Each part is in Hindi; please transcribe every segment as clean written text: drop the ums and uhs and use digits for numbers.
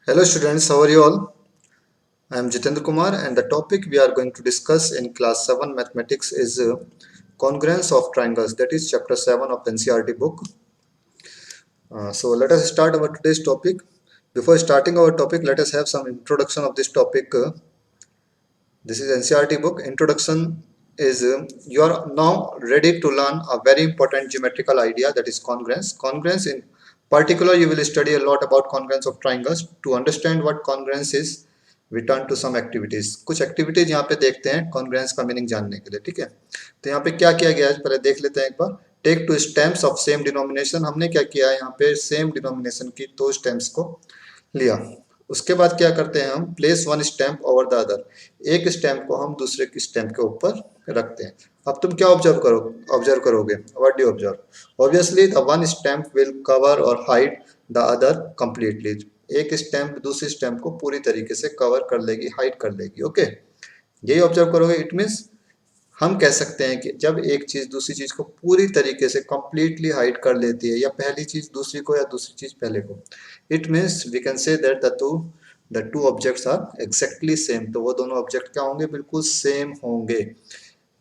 Hello students, how are you all? I am Jitendra Kumar and the topic we are going to discuss in class 7 mathematics is congruence of triangles, that is chapter 7 of NCERT book. So let us start our today's topic. Before starting our topic, let us have some introduction of this topic. This is NCERT book. Introduction is you are now ready to learn a very important geometrical idea, that is congruence. Congruence in particular, you will study a lot about congruence of triangles. To understand what congruence is, we turn to some activities. कुछ activities यहाँ पे देखते हैं congruence का meaning जानने के लिए, ठीक है? तो यहाँ पे क्या किया गया है पहले देख लेते हैं एक बार. Take two stems of same denomination. हमने क्या किया है यहाँ पे same denomination की दो stems को लिया. उसके बाद क्या करते हैं हम place one stamp over the other, एक स्टैम्प को हम दूसरे की स्टैम्प के ऊपर रखते हैं. अब तुम क्या ऑब्जर्व करोगे, what do observe? Obviously the one stamp will cover और हाइड द अदर कंप्लीटली. एक स्टैम्प दूसरी स्टैम्प को पूरी तरीके से कवर कर लेगी, हाइड कर लेगी. ओके, यही ऑब्जर्व करोगे. इट मीन्स हम कह सकते हैं कि जब एक चीज दूसरी चीज को पूरी तरीके से कंप्लीटली हाइड कर लेती है, या पहली चीज दूसरी को या दूसरी चीज पहले को, it means we can say that the two objects are exactly same. तो वो दोनों ऑब्जेक्ट क्या होंगे, बिल्कुल सेम होंगे.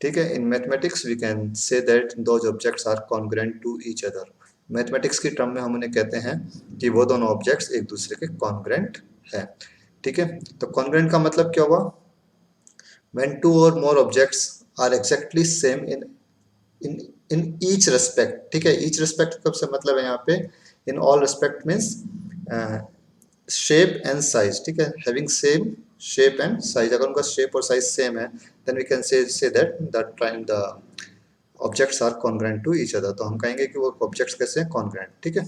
ठीक है, in mathematics we can say that those objects are congruent to each other. Mathematics की टर्म में हम उन्हें कहते हैं कि वो दोनों ऑब्जेक्ट्स एक दूसरे के कॉन्ग्रुएंट है. ठीक है, तो कॉन्ग्रुएंट का मतलब क्या हुआ? when two or more objects are exactly same in each respect. ठीक है, each respect कब से मतलब है यहाँ पे in all respect means shape and size. ठीक है, having same shape and size. अगर उनका shape और size same है then we can say that the objects are congruent to each other. तो हम कहेंगे कि वो objects कैसे हैं, congruent. ठीक है,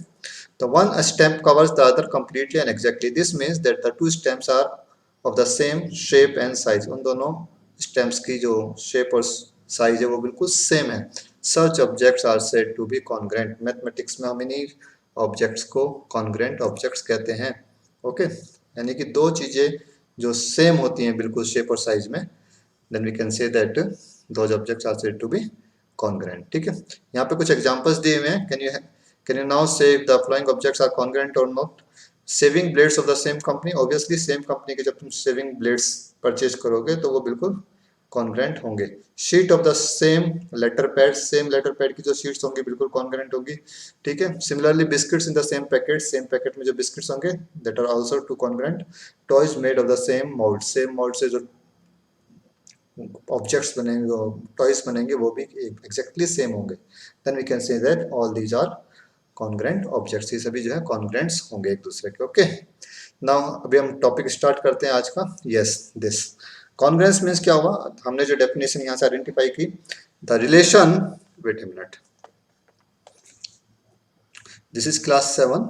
तो one stamp covers the other completely and exactly. This means that the two stamps are of the same shape and size. उन दोनों स्टैम्प्स की जो शेप और साइज है वो बिल्कुल सेम है. Such objects are said to be congruent. Mathematics में हम इन्हीं ऑब्जेक्ट्स को कॉन्ग्रुएंट ऑब्जेक्ट्स कहते हैं. ओके, यानी कि दो चीजें जो सेम होती हैं बिल्कुल शेप और साइज में, then we can say that those objects are said to be congruent. ठीक है, यहाँ पे कुछ एग्जांपल्स दिए हुए हैं. Can you now say if the following objects are congruent और not? Shaving blades of the same company. Obviously same company के जब तुम सेविंग ब्लेड्स परचेज करोगे तो वो बिल्कुल कॉन्ग्रुएंट होंगे. Sheet of the same letter pad. Same letter pad की जो शीट्स होंगी बिल्कुल कॉन्ग्रुएंट होगी. ठीक है, similarly biscuits in the same packet में जो बिस्किट्स होंगे that are also too congruent. Toys made of the same mould. Same mould से जो ऑब्जेक्ट्स बनेंगे, टॉयज बनेंगे, वो भी एग्जैक्टली सेम होंगे. Then we can say that all these are congruent objects. ये सभी जो है कॉन्ग्रुएंट्स होंगे एक दूसरे के. ओके, नाउ अभी हम टॉपिक स्टार्ट करते हैं आज का. यस, दिस कॉन्ग्रुएंस मीन्स क्या हुआ, हमने जो डेफिनेशन यहाँ से आइडेंटिफाई की, the relation, wait a minute, this is class 7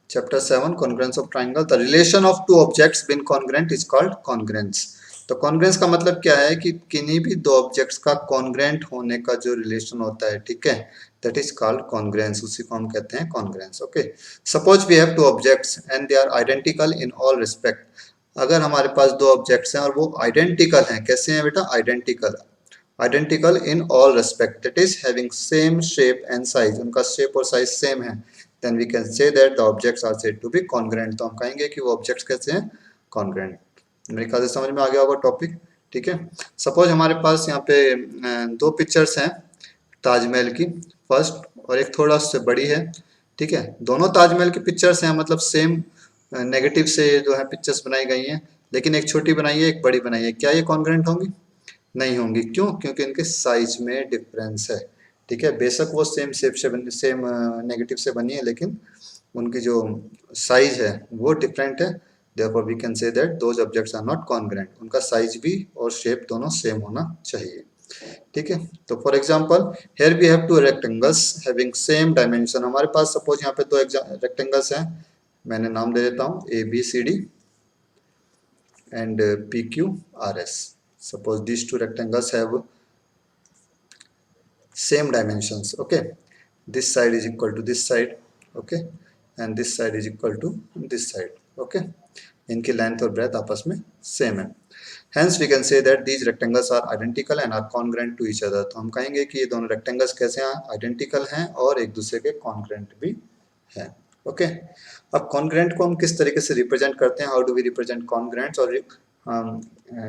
chapter 7 congruence of triangle. The relation of two objects being congruent is called congruence. तो कॉन्ग्रुएंस का मतलब क्या है कि किन्हीं भी दो ऑब्जेक्ट्स का कॉन्ग्रुएंट होने का जो रिलेशन होता है, ठीक है, दैट इज कॉल्ड कॉन्ग्रुएंस. उसी को हम कहते हैं congruence. Okay, suppose we have two objects and they are identical in all respect. अगर हमारे पास दो ऑब्जेक्ट्स हैं और वो आइडेंटिकल हैं, कैसे हैं बेटा, identical. Identical in all respect, that is having same shape and size. उनका शेप और साइज सेम है, then we can say that the objects are said to be congruent. तो हम कहेंगे कि वो ऑब्जेक्ट्स कैसे हैं, कॉन्ग्रुएंट. मेरे ख्याल से समझ में आ गया होगा टॉपिक. ठीक है, सपोज हमारे पास यहाँ पे दो पिक्चर्स हैं ताजमहल की, फर्स्ट और एक थोड़ा उससे बड़ी है. ठीक है, दोनों ताजमहल की पिक्चर्स हैं, मतलब सेम नेगेटिव से जो है पिक्चर्स बनाई गई हैं, लेकिन एक छोटी बनाई है एक बड़ी बनाई है. क्या ये कॉन्ग्रुएंट होंगी? नहीं होंगी. क्यों? क्योंकि इनके साइज में डिफरेंस है. ठीक है, बेशक वो सेम शेप से बनी, सेम नेगेटिव से बनी है, लेकिन उनकी जो साइज है वो डिफरेंट है. therefore we can say that those objects are not congruent. उनका साइज भी और शेप दोनों सेम होना चाहिए. ठीक है, तो for example here we have two rectangles having same dimension. हमारे पास सपोज यहाँ पे दो रेक्टेंगल्स हैं, मैंने नाम दे देता हूँ ABCD and PQRS. Suppose these two rectangles have same dimensions. Okay, this side is equal to this side. Okay, and this side is equal to this side. Okay, इनकी लेंथ और ब्रेथ आपस में सेम है. Hence we can say that these rectangles are identical and are congruent to each other. तो हम कहेंगे कि ये दोनों रेक्टेंगल्स कैसे हैं, आइडेंटिकल हैं और एक दूसरे के कॉन्ग्रुएंट भी हैं. ओके। अब कॉन्ग्रेंट को हम किस तरीके से रिप्रेजेंट करते हैं, हाउ डू वी रिप्रेजेंट कॉन्ग्रेंट्स, और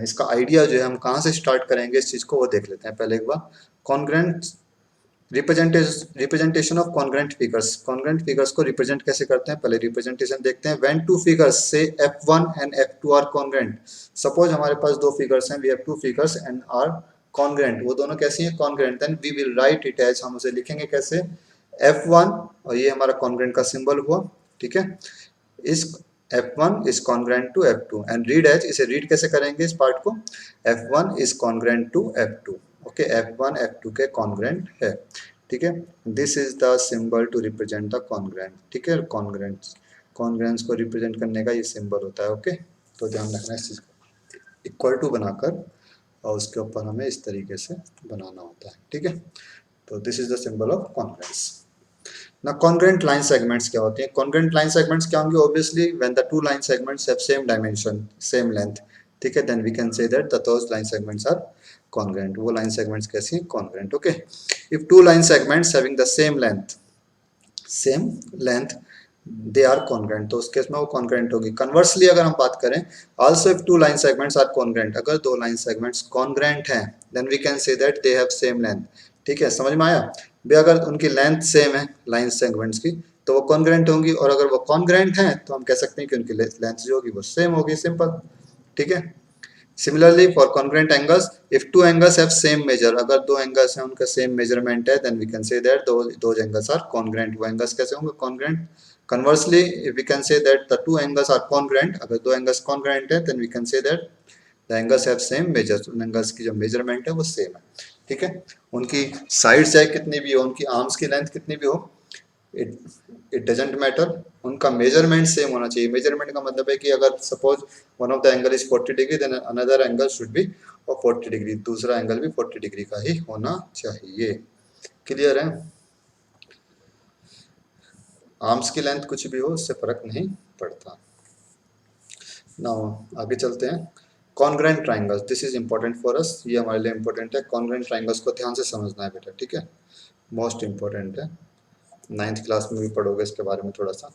इसका आइडिया जो है हम कहाँ से स्टार्ट करेंगे इस चीज़ को वो देख लेते हैं पहले एक बार। Congruent representation of congruent figures को रिप्रेजेंट कैसे करते हैं, पहले रिप्रेजेंटेशन देखते हैं। व्हेन टू फिगर्स से f1 and f2 are congruent, suppose हमारे पास दो फिगर्स हैं, we have two figures and are congruent, वो दोनों कैसी हैं, congruent, then we will write it as, हम उसे लिखेंगे कैसे, f1, और ये हमारा कॉन्ग्रेंट का सिंबल हुआ, ठीक है। इस f1 is congruent to f2 and read as, इसे रीड कैसे करेंगे इस पार्ट को, f1 is congruent to f2, okay, f1 f2 के कॉन्ग्रेंट है, ठीक है। This is the symbol to represent the congruent, ठीक है, कॉन्ग्रेंट्स, कॉन्ग्रेंट्स को रिप्रेजेंट करने का ये सिंबल होता है, ओके। तो ध्यान रखना इस चीज को इक्वल टू बनाकर और उसके ऊपर हमें इस तरीके से बनाना होता है, ठीक है। तो this is the symbol of congruence. ना कॉन्ग्रेंट लाइन सेगमेंट्स क्या होती हैं, कॉन्ग्रेंट लाइन सेगमेंट्स क्या होंगे, obviously when the two line segments have same dimension, same length, ठीक है, then we can say that the those line segments are congruent, वो लाइन सेगमेंट्स कैसी हैं, congruent, okay. If two line segments having the same length they are congruent, तो उस केस में वो कॉन्ग्रेंट होगी। कन्वर्सली अगर हम बात करें, also if two line segments are congruent, अगर दो लाइन सेगमेंट्स कॉन्ग्रेंट हैं then we can say that they have same length, ठीक है, समझ में आया भी, अगर उनकी लेंथ सेम है लाइन सेगमेंट्स की तो वो कॉन्ग्रेंट होंगी, और अगर वो कॉन्ग्रेंट हैं तो हम कह सकते हैं कि उनकी लेंथ जो होगी वो सेम होगी, सिंपल, ठीक है। Similarly, for congruent angles, if two angles have same measure, अगर दो एंगल्स हैं उनका सेम मेजरमेंट है, then we can say that those angles are congruent, वो एंगल्स कैसे होंगे, congruent. Conversely, if we can say that the two angles are congruent, अगर दो एंगल्स congruent है, then we can say that the angles have same measures, उन एंगल्स की जो मेजरमेंट है वो सेम है, ठीक है। उनकी साइड चाहे कितनी भी हो, उनकी आर्म्स की लेंथ कितनी भी हो, इट इट डजेंट मैटर, उनका मेजरमेंट सेम होना चाहिए। मेजरमेंट का मतलब है कि अगर suppose one of the angle is 40 degree, then another angle should be of 40 degree, दूसरा एंगल भी 40 डिग्री का ही होना चाहिए, क्लियर है। आर्म्स की लेंथ कुछ भी हो उससे फर्क नहीं पड़ता। नाउ आगे चलते हैं, congruent triangles, this is important for us, ये हमारे लिए इंपॉर्टेंट है, कॉन्ग्रेंट ट्राइंगल्स को ध्यान से समझना है बेटा, ठीक है, मोस्ट इंपॉर्टेंट है, 9th क्लास में भी पढ़ोगे इसके बारे में थोड़ा सा।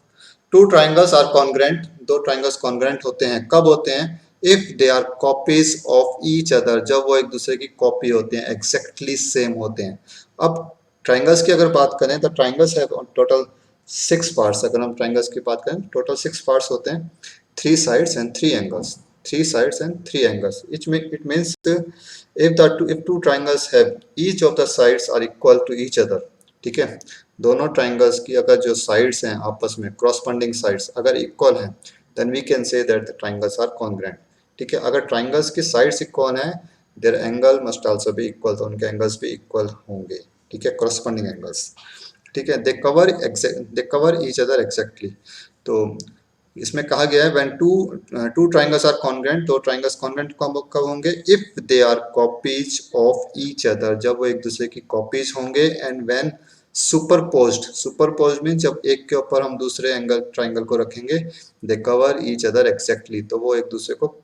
टू ट्राइंगल्स आर कॉन्ग्रेंट, दो ट्राइंगल्स कॉन्ग्रेंट होते हैं, कब होते हैं, if they are copies of each other, जब वो एक दूसरे की कॉपी होते हैं, एग्जैक्टली सेम होते हैं। अब ट्राइंगल्स की अगर बात करें तो ट्राइंगल्स है टोटल 6 पार्ट्स, अगर हम ट्राइंगल्स की बात करें टोटल 6 पार्ट्स होते हैं, 3 sides and 3 angles, 3 sides and 3 angles, it means if two triangles have each of the sides are equal to each other, ठीक है, दोनों ट्राइंगल्स की अगर जो साइड्स हैं आपस में क्रॉसपेंडिंग साइड्स अगर इक्वल हैं, then we can say that the triangles are congruent, ठीक है। अगर ट्राइंगल्स की साइड्स इक्वल हैं, their angle must also be equal, तो उनके एंगल्स भी इक्वल होंगे, ठीक है, कॉरस्पॉन्डिंग एंगल्स, ठीक है। They cover each other exactly, तो इसमें कहा गया है when two triangles are congruent, दो ट्राइंगल्स कॉन्ग्रेंट कब होंगे, if they are copies of each other, जब वो एक दूसरे की कॉपीज होंगे, एंड व्हेन सुपरपोज्ड मीन जब एक के ऊपर हम दूसरे एंगल ट्राइंगल को रखेंगे, दे कवर ईच अदर एग्जैक्टली, तो वो एक दूसरे को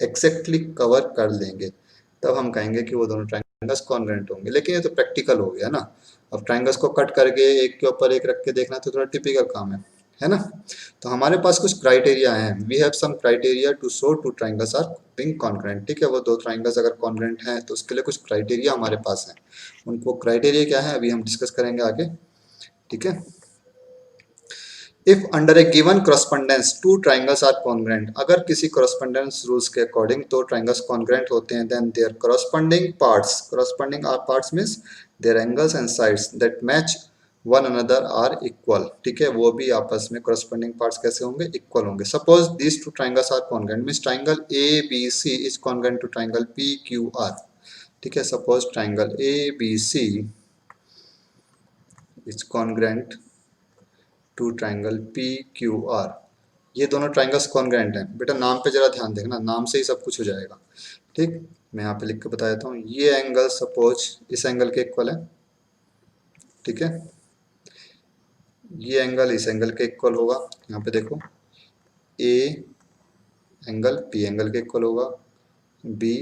एग्जैक्टली कवर कर लेंगे, तब हम कहेंगे कि वो दोनों ट्राइंगल्स कॉन्ग्रेंट होंगे। लेकिन ये तो प्रैक्टिकल हो गया ना, अब ट्राइंगल्स को कट करके एक के ऊपर एक रख के देखना तो थोड़ा टिपिकल काम है ना। तो हमारे पास कुछ क्राइटेरिया हैं, we have some criteria to show two triangles are being congruent, ठीक है, वो दो ट्राइंगल्स अगर कॉन्ग्रेंट हैं तो उसके लिए कुछ क्राइटेरिया हमारे पास हैं, उनको क्राइटेरिया क्या है अभी हम डिस्कस करेंगे आगे, ठीक है। If under a given correspondence two triangles are congruent, अगर किसी correspondence रूल्स के अकॉर्डिंग दो ट्राइंगल्स कॉन्ग्रेंट होते हैं, then their corresponding are parts means their angles and sides that match one another are equal, ठीक है, वो भी आपस में corresponding पार्ट्स कैसे होंगे, इक्वल होंगे। Suppose this two triangles are congruent means triangle A B C is congruent to triangle P Q R, ठीक है, suppose triangle A B C is congruent to triangle P Q R, ये दोनों ट्राइंगल्स कॉन्ग्रेंट हैं। बेटा नाम पे जरा ध्यान देखना, नाम से ही सब कुछ हो जाएगा, ठीक। मैं यहाँ पे लिख के बता देता हूँ, ये एंगल सपोज इस एंगल के इक्वल है, ठीक है, ये एंगल इस एंगल के इक्वल होगा, यहाँ पे देखो ए एंगल पी एंगल के इक्वल होगा, बी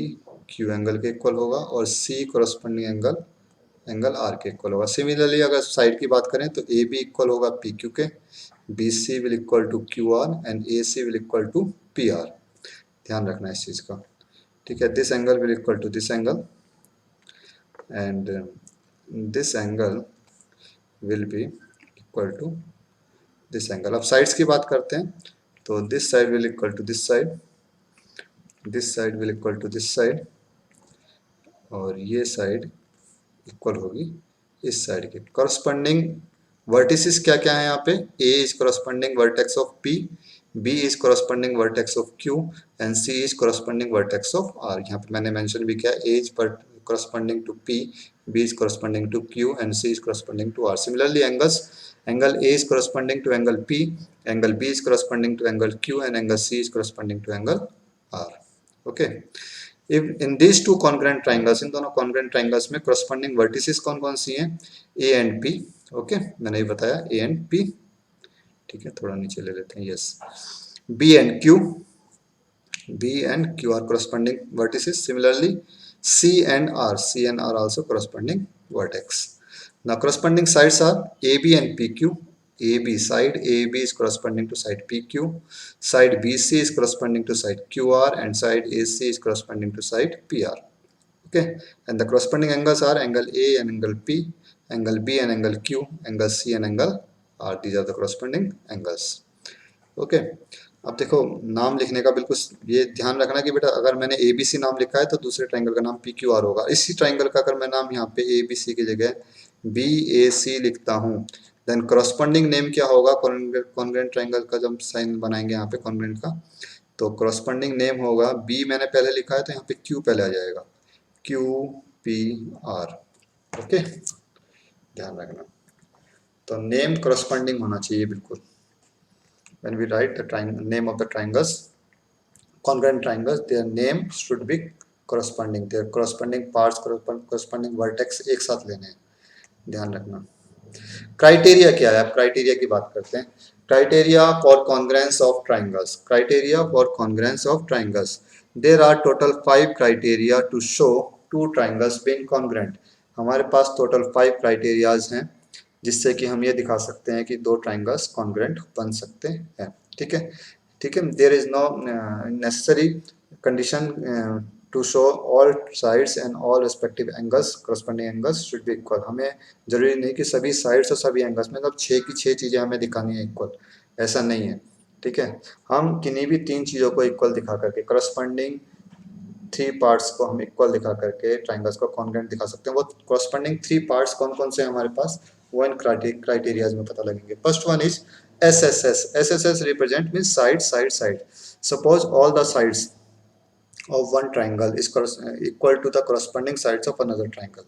क्यू एंगल के इक्वल होगा, और C corresponding angle angle R के इक्वल होगा। सिमिलरली अगर साइड की बात करें तो ए बी इक्वल होगा पी क्यू के, B C will equal to Q R and A C will equal to P R. ध्यान रखना इस चीज़ का, ठीक है। This angle will equal to this angle and this angle will be equal to this angle. अब साइड्स की बात करते हैं तो this side will equal to this side, this side will equal to this side, और ये साइड इक्वल होगी इस साइड के। करस्पॉन्डिंग वर्टिसेस क्या क्या है यहाँ पे, A is corresponding vertex of P, B is corresponding vertex of Q and C is corresponding vertex of R. यहाँ पे मैंने मेंशन भी किया, A is corresponding to P, B is corresponding to Q and C is corresponding to R. Similarly angles, angle A is corresponding to angle P, angle B is corresponding to angle Q and angle C is corresponding to angle R. Okay, if in these two congruent triangles, इन दोनों congruent triangles में corresponding vertices कौन कौन सी हैं, A and P। ओके, मैंने ये बताया A and P, ठीक है। थोड़ा नीचे ले लेते हैं, yes. B and Q, B and Q are corresponding vertices. Similarly, C and R, C and R also corresponding vertex. Now corresponding sides are AB and PQ. AB side AB is corresponding to side PQ, side BC is corresponding to side QR, and side AC is corresponding to side PR. Okay, and the corresponding angles are angle A and angle P, angle B and angle Q, angle C and angle R. These are the corresponding angles. Okay, अब देखो नाम लिखने का बिल्कुल ये ध्यान रखना कि बेटा अगर मैंने ए बी सी नाम लिखा है तो दूसरे ट्राइंगल का नाम पी क्यू आर होगा। इसी ट्राइंगल का अगर मैं नाम यहाँ पे ए बी सी की जगह बी ए सी लिखता हूँ, देन करस्पॉन्डिंग नेम क्या होगा, कॉन्ग्रुएंट ट्राइंगल का जब साइन बनाएंगे यहाँ पे कॉन्ग्रुएंट का, तो करस्पॉन्डिंग नेम होगा, बी मैंने पहले लिखा है तो यहाँ पे क्यू पहले आ जाएगा, क्यू पी आर। ओके, ध्यान रखना, तो नेम करस्पॉन्डिंग होना चाहिए बिल्कुल। When we write the name of the triangles, congruent triangles, their name should be corresponding, their corresponding parts, corresponding vertex एक साथ लेने हैं, ध्यान रखना। क्राइटेरिया क्या है, अब क्राइटेरिया की बात करते हैं। Criteria for congruence of triangles, criteria for congruence of triangles, there are total 5 criteria to show 2 triangles being congruent. हमारे पास टोटल 5 क्राइटेरियाज हैं जिससे कि हम ये दिखा सकते हैं कि 2 ट्राइंगल्स कॉन्ग्रुएंट बन सकते हैं, ठीक है। ठीक है, there is no necessary condition to show all sides and all respective angles, corresponding angles should be equal. हमें जरूरी नहीं कि सभी साइड्स और सभी एंगल्स में मतलब 6 की 6 चीज़ें हमें दिखानी है इक्वल, ऐसा नहीं है, ठीक है। हम किन्हीं भी 3 चीज़ों को इक्वल दिखा करके, करस्पॉन्डिंग 3 पार्ट्स को हम इक्वल दिखा करके ट्राइंगल्स को कॉन्ग्रुएंट दिखा सकते हैं। वो करस्पॉन्डिंग 3 पार्ट्स कौन कौन से हैं हमारे पास, वो इन क्राइटेरियाज में पता लगेंगे। First one is SSS, SSS represent means side side side. Suppose all the sides of one triangle is equal to the corresponding sides of another triangle,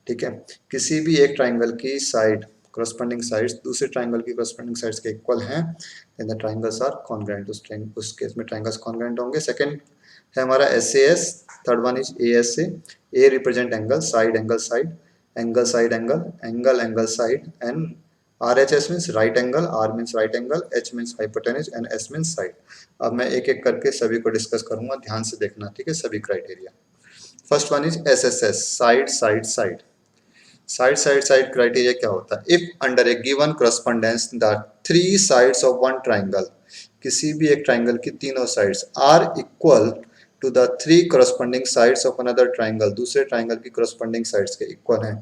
ठीक है। किसी भी एक ट्राइंगल की साइड, corresponding sides दूसरे ट्राइंगल की corresponding sides के इक्वल हैं, then the triangles are congruent। उस केस में ट्राइंगल्स congruent होंगे। सेकंड है हमारा SAS, third one is ASA। A represent angle, side angle side, angle side angle, angle angle side, and RHS means right angle, R means right angle, H means hypotenuse and S means side। अब मैं एक एक करके सभी को डिस्कस करूंगा, ध्यान से देखना, ठीक है, सभी criteria. First one is SSS, side side side. Side side side criteria क्या होता है, if under a given correspondence the 3 sides of one triangle, किसी भी एक ट्राइंगल की तीनों sides are equal to the 3 corresponding sides of another triangle, दूसरे ट्राइंगल की करस्पॉन्डिंग साइड्स के इक्वल हैं,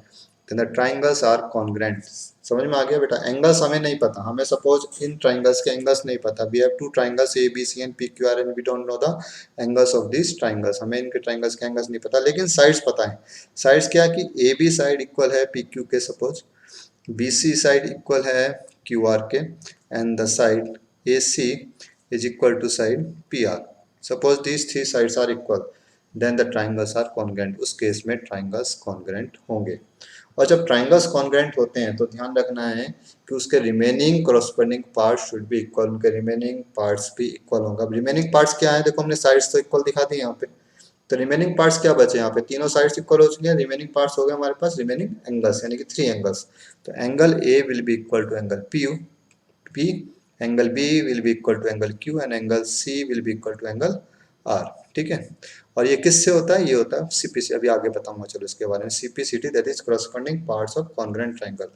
then the triangles are congruent. समझ में आ गया बेटा। एंगल्स हमें नहीं पता, हमें सपोज इन ट्राइंगल्स के एंगल्स नहीं पता, we have 2 triangles A B C and P Q R and we don't know the angles of this triangles, हमें इनके ट्राइंगल्स के एंगल्स नहीं पता, लेकिन साइड्स पता है। साइड्स क्या कि ए बी साइड इक्वल है पी क्यू के, suppose B C side equal है क्यू आर के, and the side A C is equal to side P R. Suppose these 3 sides are equal, then the triangles are congruent. उस केस में ट्राइंगल्स कॉन्ग्रुएंट होंगे। और जब ट्राइंगल्स कॉन्ग्रुएंट होते हैं तो ध्यान रखना है कि उसके remaining corresponding parts should be equal, उनके रिमेनिंग पार्ट्स भी इक्वल होगा। रिमेनिंग पार्ट्स क्या है, देखो हमने साइड्स तो इक्वल दिखा दी यहाँ पे, तो रिमेनिंग पार्ट्स क्या बचे यहाँ पे, तीनों साइड्स इक्वल हो चुकी हैं, रिमेनिंग पार्ट्स हो गए हमारे पास रिमेनिंग एंगल्स, यानी कि 3 एंगल्स। तो angle A will be equal to angle P, angle B will be equal to angle Q and angle C will be equal to angle R, ठीक है। और ये किससे होता है? ये होता है सीपीसी, अभी आगे बताऊंगा चलो इसके बारे में। CPCT that is corresponding parts of congruent triangle.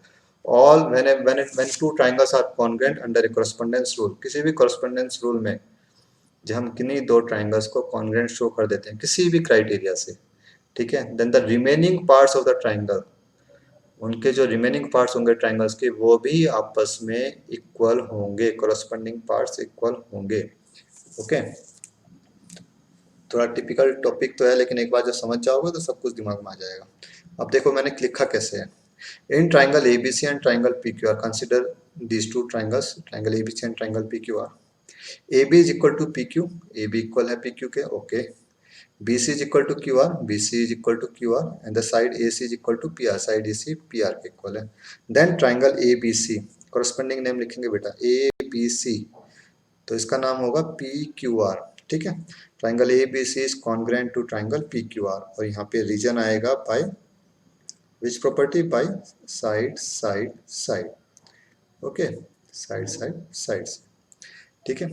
All when two triangles are congruent under a correspondence rule, किसी भी कॉरस्पॉन्डेंस रूल में जब हम किन्हीं दो ट्रायंगल्स को कॉन्ग्रुएंट शो कर देते हैं किसी भी क्राइटेरिया से, ठीक है, then the remaining parts of the triangle, उनके जो रिमेनिंग पार्ट्स होंगे ट्रायंगल्स के वो भी आपस में इक्वल होंगे, कॉरस्पॉन्डिंग पार्ट्स इक्वल होंगे। ओके, थोड़ा टिपिकल टॉपिक तो है लेकिन एक बार जब समझ जाओगे तो सब कुछ दिमाग में आ जाएगा। अब देखो मैंने लिखा कैसे है। In triangle ABC and triangle PQR consider these two triangles, triangle ABC and triangle PQR. A B is equal to P Q, A B equal है पी क्यू के, okay. B C is equal to Q R, B C is equal to Q R and the side A C is equal to P R, side A C P R के इक्वल है। Then triangle A B C, corresponding name लिखेंगे बेटा ए बी सी, तो इसका नाम होगा पी क्यू आर, ठीक है। Triangle A B C is congruent to triangle P Q R, और यहाँ पे रीजन आएगा by which property, by side side side, okay, side side side, ठीक है।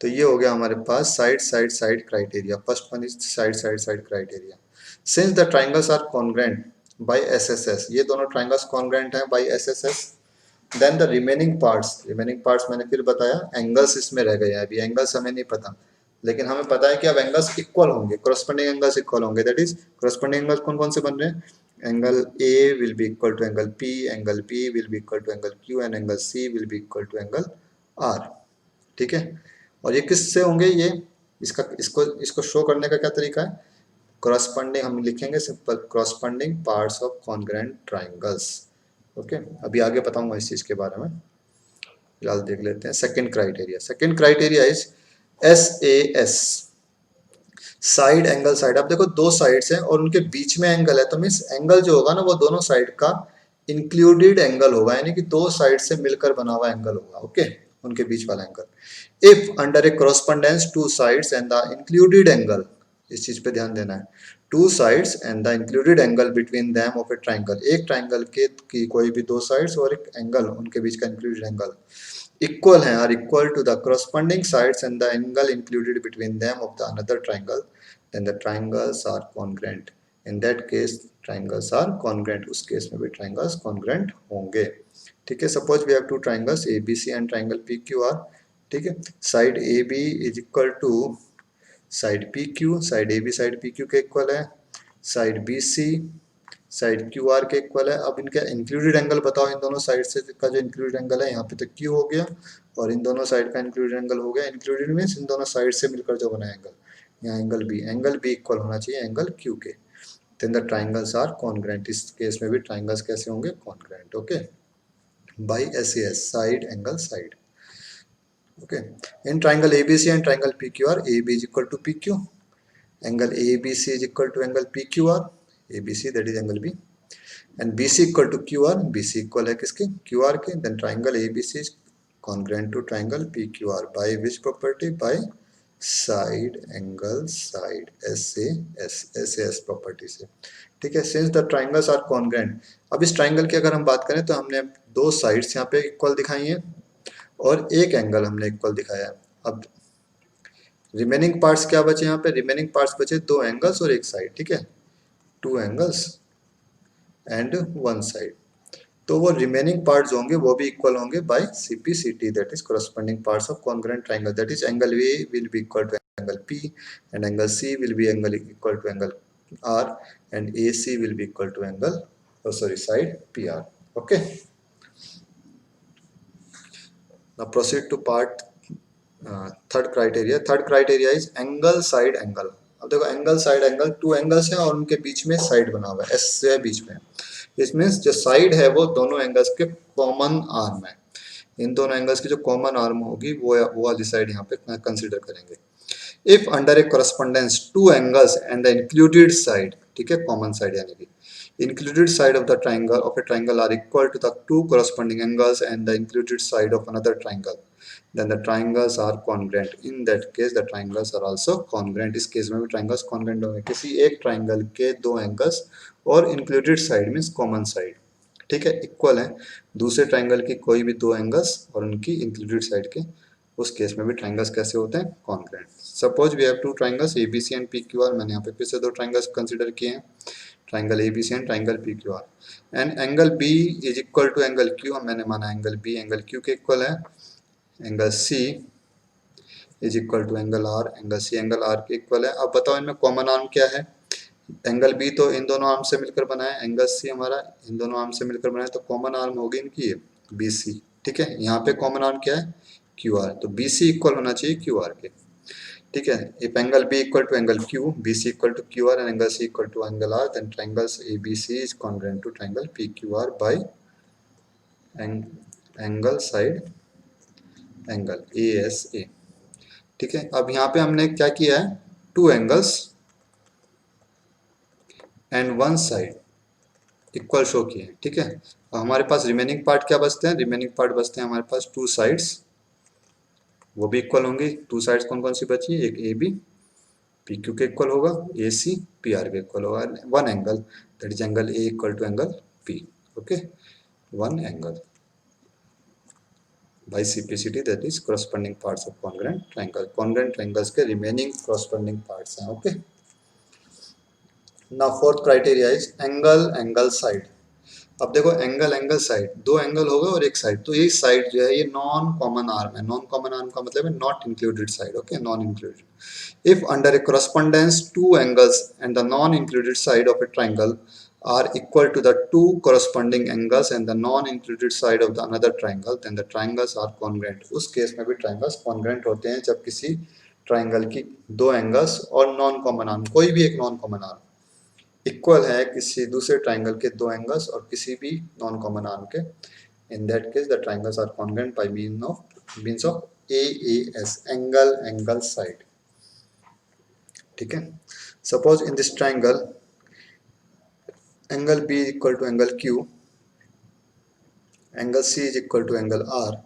तो ये हो गया हमारे पास side side side criteria. First one is side side side criteria. Since the triangles are congruent by S S S, ये दोनों ट्राइंगल्स कॉन्ग्रुएंट हैं by S S S, then the remaining parts मैंने फिर बताया एंगल्स इसमें रह गए हैं, अभी एंगल्स हमें नहीं पता लेकिन हमें पता है कि अब एंगल्स इक्वल होंगे, कॉरस्पॉन्डिंग एंगल्स इक्वल होंगे, दैट इज कॉरस्पॉन्डिंग एंगल्स कौन कौन से बन रहे हैं? Angle A will be equal to angle P, angle B will be equal to angle Q and angle C will be equal to angle R, ठीक है। और ये किससे होंगे? ये इसका इसको इसको शो करने का क्या तरीका है? कॉरस्पॉन्डिंग हम लिखेंगे simple, corresponding parts of congruent triangles, okay. अभी आगे बताऊंगा इस चीज के बारे में, फिलहाल देख लेते हैं second criteria. Second criteria is S A S, side angle side. अब देखो दो साइड्स हैं और उनके बीच में एंगल है, तो मीन्स एंगल जो होगा ना वो दोनों साइड का इंक्लूडेड एंगल होगा, यानी कि दो साइड से मिलकर बना हुआ एंगल होगा, ओके, उनके बीच वाला angle. If under a correspondence two sides and the included angle, इस चीज पे ध्यान देना है, two sides and the included angle between them of A triangle, एक ट्राइंगल के की कोई भी दो साइड्स और एक एंगल उनके बीच का इंक्लूडेड एंगल equal हैं, are equal to the corresponding sides and the angle included between them of the another triangle, then the triangles are congruent. In that case triangles are congruent, उस केस में भी triangles congruent होंगे, ठीक है। Suppose we have two triangles ABC and triangle PQR, ठीक है। Side AB is equal to side PQ, side AB side PQ के इक्वल है, side BC side Q R के इक्वल है। अब इनका इंक्लूडेड एंगल बताओ, इन दोनों साइड से का जो इंक्लूडेड एंगल है, यहाँ पे तो क्यू हो गया और इन दोनों साइड का इंक्लूडेड एंगल हो गया। इंक्लूडेड मीन्स इन दोनों साइड से मिलकर जो बना एंगल, यहाँ एंगल बी इक्वल होना चाहिए एंगल क्यू के। Then the triangles are congruent, इस केस में भी ट्राइंगल्स कैसे होंगे? Congruent, okay, by S A S, side angle side, okay. In triangle ABC and triangle PQR, A B is equal to P Q, angle A B C is equal to angle P Q R, A B C that is angle B, and BC equal to QR, BC equal है किसके? QR के। then triangle ABC is congruent to triangle PQR by which property? by side angle side, SAS property से, ठीक है। since the triangles are congruent, अब इस ट्राइंगल की अगर हम बात करें तो हमने दो साइड्स यहाँ पे इक्वल दिखाई हैं और एक एंगल हमने इक्वल दिखाया है। अब रिमेनिंग पार्ट्स क्या बचे? यहाँ पे रिमेनिंग पार्ट्स बचे दो एंगल्स और एक साइड, ठीक है, two angles and one side. तो वो रिमेनिंग पार्ट्स होंगे वो भी इक्वल होंगे by CPCT, that is corresponding parts of congruent triangle, that is angle A will be equal to angle P and angle C will be angle equal to angle R and AC will be equal to angle side PR, okay. Now proceed to part third criteria. Third criteria is angle side angle. अब देखो angle side angle, two angles हैं और उनके बीच में साइड बना हुआ है, एस से बीच में, इस मीन्स जो साइड है वो दोनों एंगल्स के कॉमन आर्म है। इन दोनों एंगल्स की जो कॉमन आर्म होगी वो वाली साइड यहाँ पे कंसीडर करेंगे। If under a correspondence to angles and the included side, ठीक है, कॉमन साइड यानी कि included side of the triangle of a triangle are equal to the two corresponding angles and the included side of another triangle, then the triangles are congruent. In that case the triangles are also congruent. इस केस में भी triangles congruent होंगे, किसी एक triangle के दो angles और included side means common side, ठीक है, इक्वल है दूसरे ट्राइंगल की कोई भी दो एंगल्स और उनकी इंक्लूडेड साइड के उस केस में भी ट्राइंगल्स कैसे होते हैं, congruent. Suppose we have two triangles ABC and PQR. मैंने यहाँ पे फिर से दो ट्राइंगल्स कंसिडर किए हैं, triangle ABC and triangle PQR. And angle B is equal to angle Q. मैंने माना एंगल बी एंगल क्यू के इक्वल है। Angle C is equal to angle R, angle C angle R के इक्वल है। अब बताओ इनमें कॉमन आर्म क्या है। एंगल बी तो इन दोनों आर्म से मिलकर बना है, एंगल सी हमारा इन दोनों आर्म से मिलकर बना है, तो कॉमन आर्म होगी इनकी बी सी। ठीक है, यहाँ पे कॉमन आर्म क्या है, क्यू आर, तो बी सी इक्वल होना चाहिए क्यू आर के। ठीक है, if angle B equal to angle Q, B C equal to Q R and angle C equal to angle R, then triangles A B C is congruent to triangle P Q R by angle side angle A S A. ठीक है, अब यहाँ पे हमने क्या किया है, two angles and one side equal show किए हैं। ठीक है, अब हमारे पास रिमेनिंग पार्ट क्या बचते हैं, रिमेनिंग पार्ट बचते हैं हमारे पास टू साइड्स, वो भी इक्वल होंगी। टू साइड्स कौन कौन सी बची, एक ए बी पी क्यू के इक्वल होगा, ए सी पी आर के इक्वल होगा, one angle that is angle A equal to angle P. Okay, one angle by CPCT, that is corresponding parts of congruent triangle. Congruent triangles के remaining corresponding parts हैं। Okay. Now fourth criteria is angle angle side. अब देखो एंगल एंगल साइड, दो एंगल होगा और एक साइड, तो ये साइड जो है ये नॉन कॉमन आर्म है। नॉन कॉमन आर्म का मतलब है not included side. Okay, non included. If under A correspondence two angles and the non included side of a triangle are equal to the two corresponding angles and the non included side of the another triangle, then the triangles are congruent. उस केस में भी ट्राइंगल्स congruent होते हैं जब किसी ट्राइंगल की दो एंगल्स और नॉन कॉमन आर्म, कोई भी एक नॉन कॉमन आर्म इक्वल है किसी दूसरे ट्राइंगल के दो एंगल्स और किसी भी नॉन कॉमन आर्म के। In that case the triangles are congruent by means of AAS, angle angle side. ठीक है, suppose in this triangle angle B equal to angle Q, angle C is equal to angle R,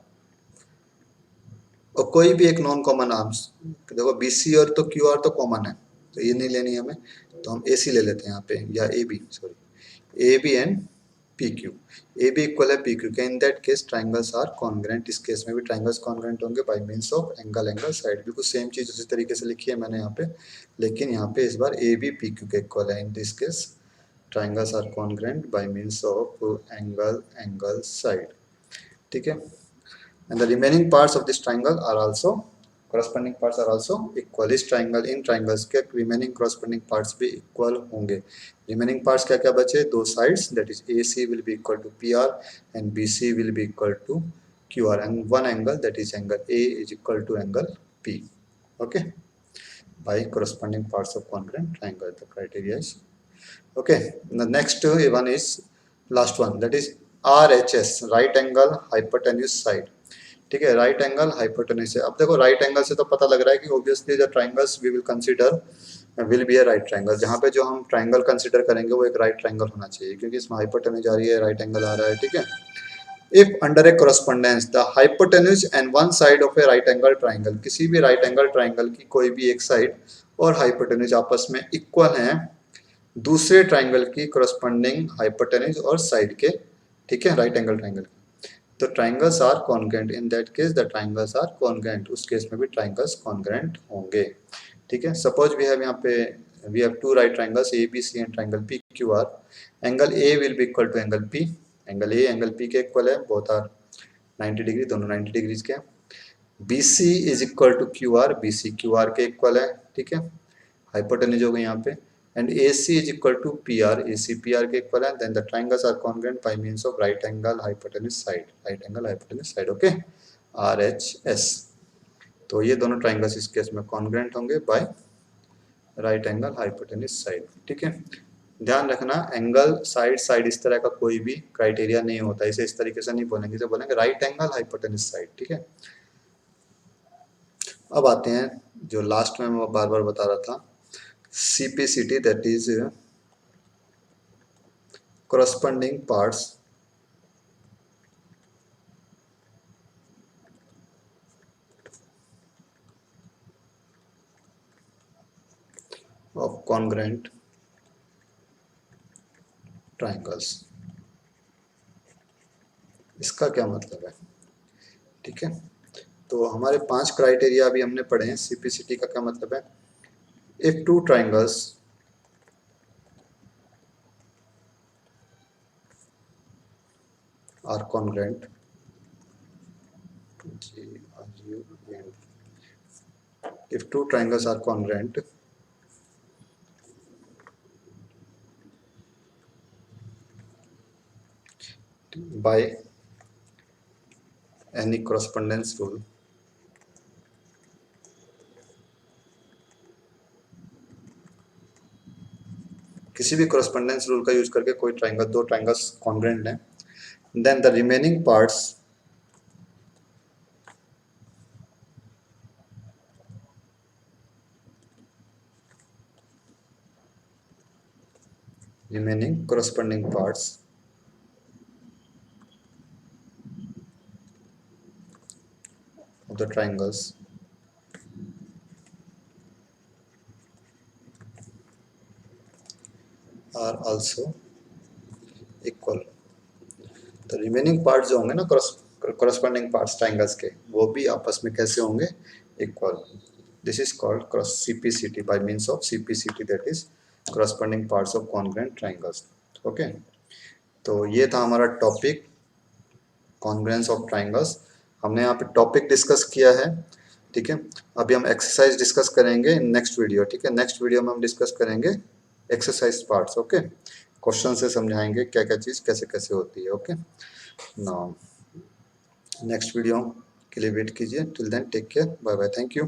और कोई भी एक नॉन कॉमन आर्म्स, देखो बी सी और तो क्यू आर तो कॉमन है, तो ये नहीं लेनी हमें, तो हम ए सी ले लेते हैं यहाँ पे, या A B, sorry A B and P Q. A B equal है पी क्यू के, in that case triangles are congruent. इस केस में भी ट्राइंगल्स कॉन्ग्रुएंट होंगे by means of angle angle side. बिल्कुल सेम चीज उसी तरीके से लिखी है मैंने यहाँ पे, लेकिन यहाँ पे इस बार ए बी पी क्यू के इक्वल है। In this case triangles are congruent by means of angle angle side. ठीक है, and the remaining parts of this triangle are also corresponding parts are also equal. इस triangle इन triangles के remaining corresponding parts भी equal होंगे। remaining parts क्या क्या बचे, दो sides, that is AC will be equal to PR and BC will be equal to QR, and one angle, that is angle A is equal to angle P. Okay, by corresponding parts of congruent triangle, the criteria is okay. The next one is last one, that is RHS, right angle hypotenuse side। ठीक है, राइट एंगल हाइपोटेन्यूज है। अब देखो राइट एंगल से तो पता लग रहा है कि obviously the triangles we will consider will be a right triangle. जहाँ पे जो हम ट्राइंगल कंसीडर करेंगे वो एक राइट ट्राइंगल होना चाहिए, क्योंकि इसमें हाइपोटेन्यूज आ रही है, राइट एंगल आ रहा है। ठीक है, if under A correspondence the hypotenuse and one side of A right angle triangle, किसी भी राइट एंगल ट्राइंगल की कोई भी एक साइड और हाइपोटेन्यूज आपस में इक्वल हैं दूसरे ट्राइंगल की कोरस्पोंडिंग हाइपोटेन्यूज और साइड के। ठीक है, राइट एंगल ट्राइंगल, तो triangles are congruent. In that case the triangles are congruent, उस केस में भी ट्राइंगल्स कॉन्ग्रुएंट होंगे। ठीक है, सपोज वी हैव यहाँ पे we have two right triangles A B C and triangle P Q R. Angle A will be equal to angle P, angle A angle P के इक्वल है, बोथ आर 90 डिग्री, दोनों 90 डिग्रीज के। B C is equal to Q R, B C Q R के इक्वल है। ठीक है, हाइपोटेन्यूज हो गई यहाँ पे, and AC is equal to PR, AC PR के equal है, then the triangles are congruent by means of right angle hypotenuse side, right angle hypotenuse side, okay, RHS। तो ये दोनों triangles इस केस में congruent होंगे by right angle hypotenuse side। ठीक है, ध्यान रखना एंगल साइड साइड इस तरह का कोई भी क्राइटेरिया नहीं होता, इसे इस तरीके से नहीं बोलेंगे, इसे बोलेंगे राइट एंगल हाइपोटेन्यूज साइड। ठीक है, अब आते हैं जो लास्ट में मैं बार बार बता रहा था, CPCT, that is corresponding parts of congruent triangles। इसका क्या मतलब है? ठीक है, तो हमारे 5 क्राइटेरिया अभी हमने पढ़े हैं। सीपीसीटी का क्या मतलब है? If two triangles are congruent, if two triangles are congruent by any correspondence rule, किसी भी correspondence rule का यूज करके कोई ट्राइंगल, दो ट्राइंगल्स कॉन्ग्रुएंट हैं, then the remaining parts remaining corresponding parts of the triangles are also equal। तो रिमेनिंग पार्ट जो होंगे ना corresponding parts ट्राइंगल्स के, वो भी आपस में कैसे होंगे? Equal. This is called cross CPCT, by means of CPCT, that is corresponding parts of congruent triangles। Okay, तो ये था हमारा टॉपिक कॉन्ग्रुएंस ऑफ ट्राइंगल्स। हमने यहाँ पे टॉपिक डिस्कस किया है, ठीक है। अभी हम एक्सरसाइज डिस्कस करेंगे नेक्स्ट वीडियो, ठीक है। नेक्स्ट वीडियो में हम डिस्कस करेंगे एक्सरसाइज पार्ट्स, ओके। क्वेश्चन से समझाएंगे क्या क्या चीज़ कैसे कैसे होती है, ओके। नाउ नेक्स्ट वीडियो के लिए वेट कीजिए। Till then take care, bye bye, thank you.